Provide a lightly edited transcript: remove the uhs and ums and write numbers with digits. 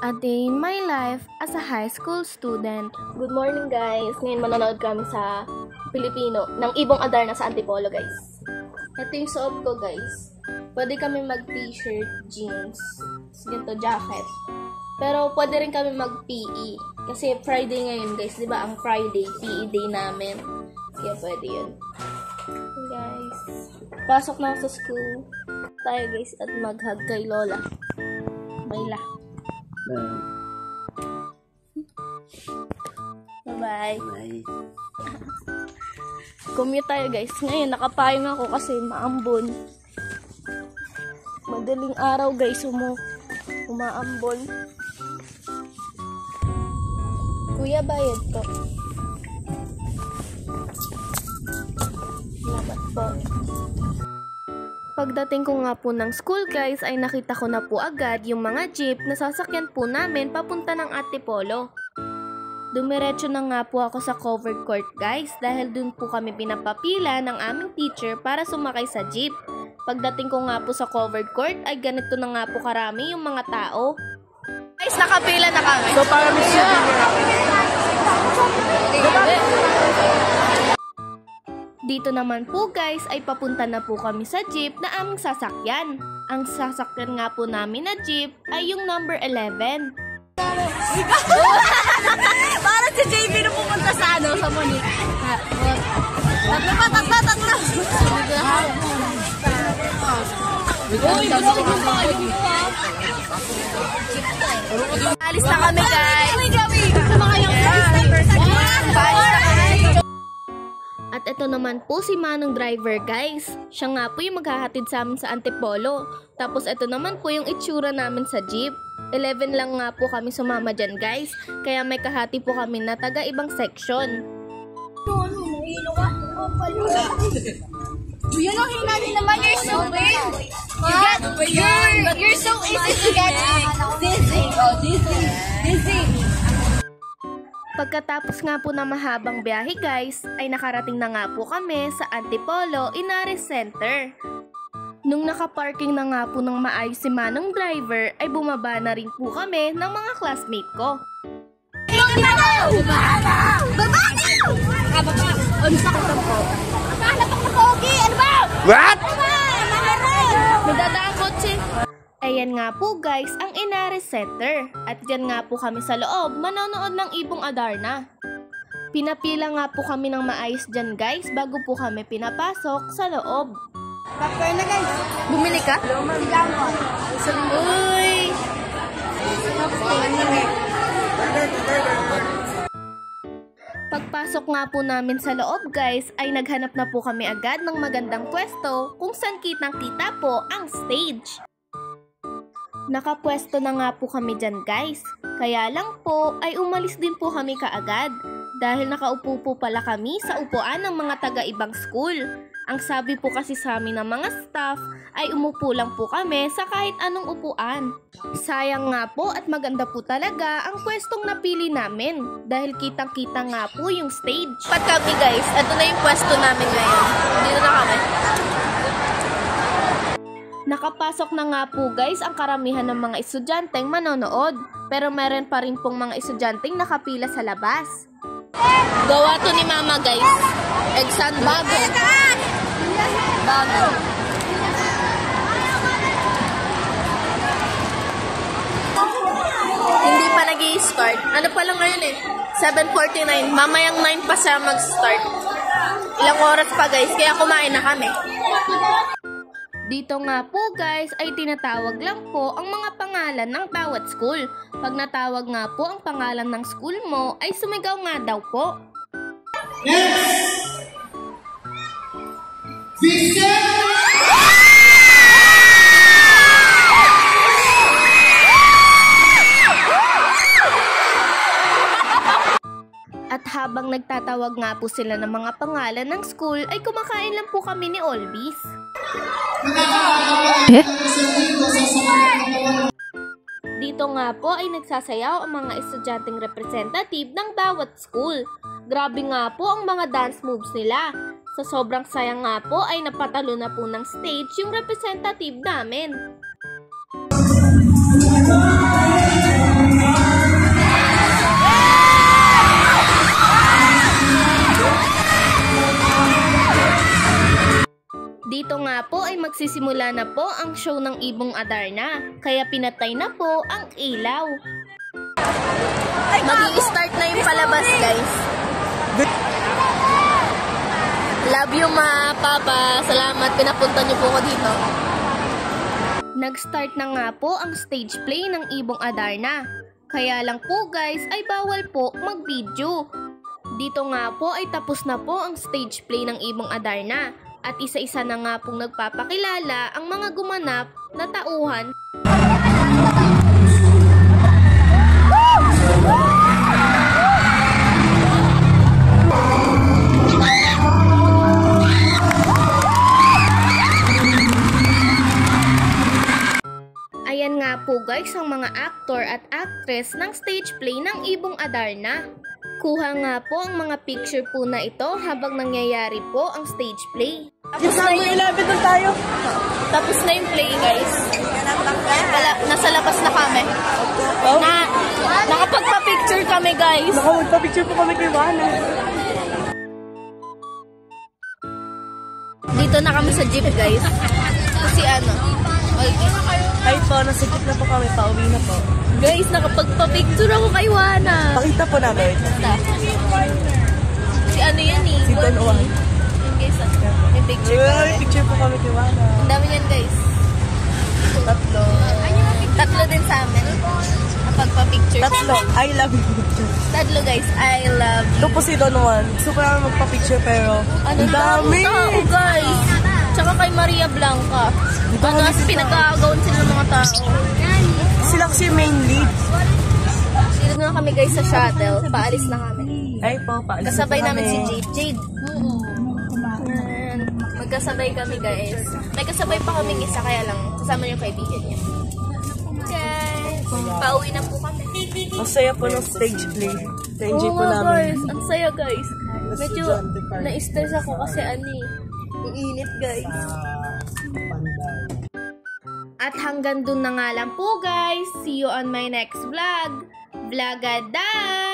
A day in my life as a high school student. Good morning guys! Ngayon manonood kami sa Pilipino ng Ibong Adarna sa Antipolo guys. Ito yung suot ko guys. Pwede kami mag t-shirt, jeans, ganito jacket. Pero pwede rin kami mag PE. Kasi Friday ngayon guys, di ba ang Friday, PE day namin. Kaya pwede yun. Okay, guys, pasok na ako sa school. Tayo guys at mag-hug kay Lola. Mayla. Bye-bye. Bye. Commute tayo guys. Ngayon nakapayong ako kasi maambon. Madaling araw guys, umaambon. Kuya, bayad po. Salamat po. Pagdating ko nga po ng school guys, ay nakita ko na po agad yung mga jeep na sasakyan po namin papunta ng Antipolo. Dumiretso na nga po ako sa covered court guys dahil dun po kami pinapapila ng aming teacher para sumakay sa jeep. Pagdating ko nga po sa covered court ay ganito na nga po karami yung mga tao. Guys, nakapila na kami. So para Dito naman po guys ay papunta na po kami sa jeep na aming sasakyan. Ang sasakyan nga po namin na jeep ay yung number 11. Parang si JB na pumunta sa sa Monique. Tatlo. Alis na kami guys. At ito naman po si Manong driver guys. Siya nga po yung maghahatid sa amin sa Antipolo. Tapos ito naman po yung itsura namin sa jeep. 11 lang nga po kami sumama dyan guys. Kaya may kahati po kami na taga ibang section. Yun ang hinali naman, you're so big. You're so easy to get dizzy. Pagkatapos nga po na mahabang biyahe guys, ay nakarating na nga po kami sa Antipolo Inaris Center. Nung nakaparking na nga po ng maayos si Manong driver, ay bumaba na rin po kami ng mga classmate ko. What? Nadadaan kotse. Ayan nga po guys ang Inaris Center. At dyan nga po kami sa loob manonood ng Ibong Adarna. Pinapila nga po kami ng maayos dyan guys bago po kami pinapasok sa loob. Popcorn na guys. Bumili ka? Uy! Pagpasok nga po namin sa loob guys ay naghanap na po kami agad ng magandang pwesto kung saan kitang-kita po ang stage. Nakapwesto na nga po kami dyan guys. Kaya lang po ay umalis din po kami kaagad dahil nakaupo po pala kami sa upuan ng mga taga-ibang school. Ang sabi po kasi sa amin ng mga staff ay umupo lang po kami sa kahit anong upuan. Sayang nga po at maganda po talaga ang pwestong napili namin dahil kitang-kita nga po yung stage. Pat kami guys, ito na yung pwesto namin ngayon. Dito na kami. Nakapasok na nga po guys ang karamihan ng mga estudyanteng manonood. Pero meron pa rin pong mga estudyanteng nakapila sa labas. Gawa to ni Mama guys. Exam bago. Hindi pa nag-i-start. Ano pa lang ngayon 7:49. Mamayang 9 pa siya mag-start. Ilang oras pa guys, kaya kumain na kami. Dito nga po guys ay tinatawag lang po ang mga pangalan ng bawat school. Pag natawag nga po ang pangalan ng school mo ay sumigaw nga daw po. Next! At habang nagtatawag nga po sila ng mga pangalan ng school ay kumakain lang po kami ni Olbis. Dito nga po ay nagsasayaw ang mga estudyanteng representative ng bawat school. Grabe nga po ang mga dance moves nila. Sa sobrang saya nga po ay napatalo na po ng stage yung representative namin. nga po ay magsisimula na po ang show ng Ibong Adarna, kaya pinatay na po ang ilaw. Mag-i-start na yung palabas, guys. Love you, ma, papa. Salamat, pinapunta niyo po ko dito. Nag-start na nga po ang stage play ng Ibong Adarna. Kaya lang po, guys, ay bawal po mag-video. Dito nga po ay tapos na po ang stage play ng Ibong Adarna. At isa-isa na nga pong nagpapakilala ang mga gumanap na tauhan. Ayan nga po guys ang mga aktor at actress ng stage play ng Ibong Adarna. Kuha nga po ang mga picture po na ito habang nangyayari po ang stage play. Tapos na yung lapit na tayo. Tapos na yung play, guys. Nasa labas na kami. Nakapagpa-picture kami, guys. Magpa-picture po kami kay Wana. Dito na kami sa jeep, guys. Kasi ano, Ay po, nasa jeep na po kami. Pauwi na po. guys, nakapagpa-picture ako kay Wana. Pakita po namin. Si ano yan eh? Si Don Juan. Yun, guys, may picture Ay, kami. picture po kami kay Wana. Ang dami yan, guys. Tatlo. Tatlo din sa amin. Napagpa-picture. Tatlo. I love you. Tatlo, guys. I love you. Ito po si Don Juan. Gusto ko namin magpa-picture pero ang dami. Tao, guys. Tsaka kay Maria Blanca. Ano, as pinag-aagawan sila ng mga tao. Sila kasi main lead. Sila na kami, guys, sa shuttle. Paalis na kami. Ay po, paalis na Kasabay po namin kami. si Jade. Jade. Ayan. Magkasabay kami, guys. May kasabay pa kaming isa, kaya lang kasama yung kaibigan niya. Guys, pauwi na po kami. Ang saya po ng stage play. Na-enjoy po namin. Guys, ang saya, guys. Medyo na-stress ako kasi ang init, guys. At hanggang dun na nga lang po, guys. See you on my next vlog. Vlogada!